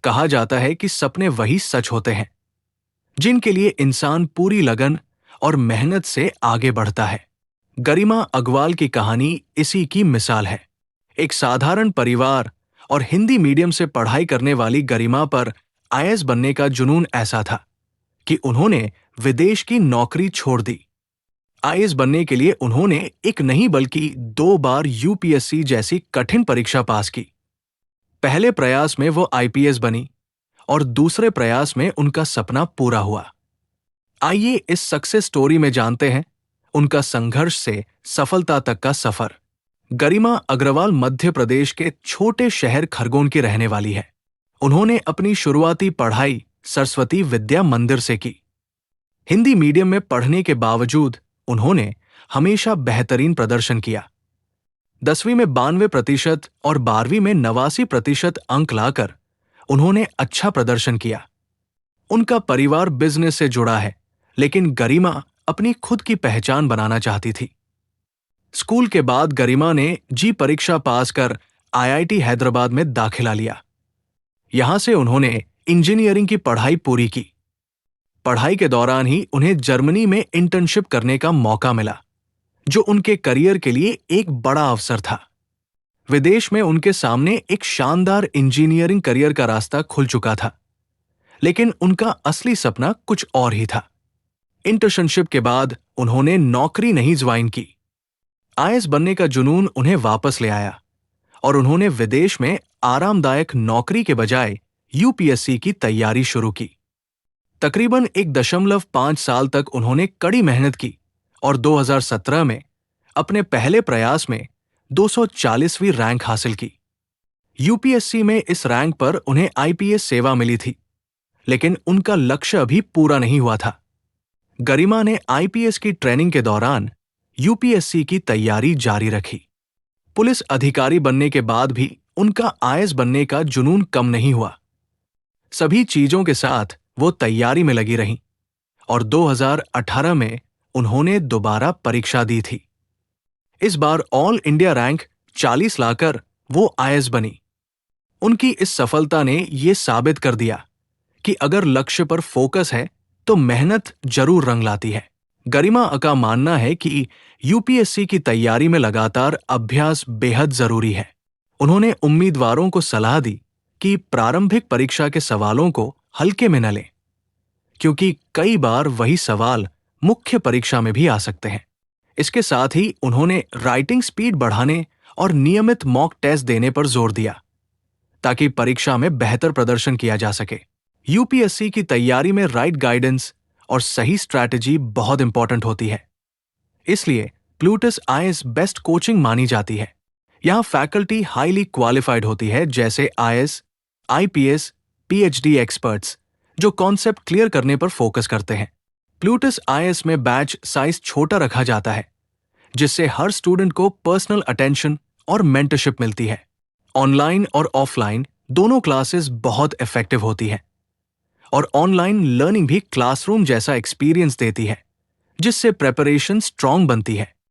कहा जाता है कि सपने वही सच होते हैं जिनके लिए इंसान पूरी लगन और मेहनत से आगे बढ़ता है। गरिमा अग्रवाल की कहानी इसी की मिसाल है। एक साधारण परिवार और हिंदी मीडियम से पढ़ाई करने वाली गरिमा पर आईएएस बनने का जुनून ऐसा था कि उन्होंने विदेश की नौकरी छोड़ दी। आईएएस बनने के लिए उन्होंने एक नहीं बल्कि 2 बार यूपीएससी जैसी कठिन परीक्षा पास की। पहले प्रयास में वो आईपीएस बनी और दूसरे प्रयास में उनका सपना पूरा हुआ। आइए इस सक्सेस स्टोरी में जानते हैं उनका संघर्ष से सफलता तक का सफर। गरिमा अग्रवाल मध्य प्रदेश के छोटे शहर खरगोन की रहने वाली है। उन्होंने अपनी शुरुआती पढ़ाई सरस्वती विद्या मंदिर से की। हिंदी मीडियम में पढ़ने के बावजूद उन्होंने हमेशा बेहतरीन प्रदर्शन किया। 10वीं में 92% और 12वीं में 89% अंक लाकर उन्होंने अच्छा प्रदर्शन किया। उनका परिवार बिजनेस से जुड़ा है, लेकिन गरिमा अपनी खुद की पहचान बनाना चाहती थी। स्कूल के बाद गरिमा ने जी परीक्षा पास कर आईआईटी हैदराबाद में दाखिला लिया। यहां से उन्होंने इंजीनियरिंग की पढ़ाई पूरी की। पढ़ाई के दौरान ही उन्हें जर्मनी में इंटर्नशिप करने का मौका मिला, जो उनके करियर के लिए एक बड़ा अवसर था। विदेश में उनके सामने एक शानदार इंजीनियरिंग करियर का रास्ता खुल चुका था, लेकिन उनका असली सपना कुछ और ही था। इंटर्नशिप के बाद उन्होंने नौकरी नहीं ज्वाइन की। आईएएस बनने का जुनून उन्हें वापस ले आया और उन्होंने विदेश में आरामदायक नौकरी के बजाय यूपीएससी की तैयारी शुरू की। तकरीबन 1.5 साल तक उन्होंने कड़ी मेहनत की और 2017 में अपने पहले प्रयास में 240वीं रैंक हासिल की। यूपीएससी में इस रैंक पर उन्हें आईपीएस सेवा मिली थी, लेकिन उनका लक्ष्य अभी पूरा नहीं हुआ था। गरिमा ने आईपीएस की ट्रेनिंग के दौरान यूपीएससी की तैयारी जारी रखी। पुलिस अधिकारी बनने के बाद भी उनका आईएएस बनने का जुनून कम नहीं हुआ। सभी चीजों के साथ वो तैयारी में लगी रहीं और 2018 में उन्होंने दोबारा परीक्षा दी थी। इस बार ऑल इंडिया रैंक 40 लाकर वो आईएएस बनी। उनकी इस सफलता ने ये साबित कर दिया कि अगर लक्ष्य पर फोकस है तो मेहनत जरूर रंग लाती है। गरिमा का मानना है कि यूपीएससी की तैयारी में लगातार अभ्यास बेहद जरूरी है। उन्होंने उम्मीदवारों को सलाह दी कि प्रारंभिक परीक्षा के सवालों को हल्के में न लें, क्योंकि कई बार वही सवाल मुख्य परीक्षा में भी आ सकते हैं। इसके साथ ही उन्होंने राइटिंग स्पीड बढ़ाने और नियमित मॉक टेस्ट देने पर जोर दिया, ताकि परीक्षा में बेहतर प्रदर्शन किया जा सके। यूपीएससी की तैयारी में राइट गाइडेंस और सही स्ट्रैटेजी बहुत इंपॉर्टेंट होती है। इसलिए प्लूटस आईएएस बेस्ट कोचिंग मानी जाती है। यहां फैकल्टी हाईली क्वालिफाइड होती है, जैसे आईएएस, आईपीएस, पीएचडी एक्सपर्ट्स, जो कॉन्सेप्ट क्लियर करने पर फोकस करते हैं। प्लूटस आईएएस में बैच साइज छोटा रखा जाता है, जिससे हर स्टूडेंट को पर्सनल अटेंशन और मेंटरशिप मिलती है। ऑनलाइन और ऑफलाइन दोनों क्लासेस बहुत इफेक्टिव होती है और ऑनलाइन लर्निंग भी क्लासरूम जैसा एक्सपीरियंस देती है, जिससे प्रेपरेशन स्ट्रांग बनती है।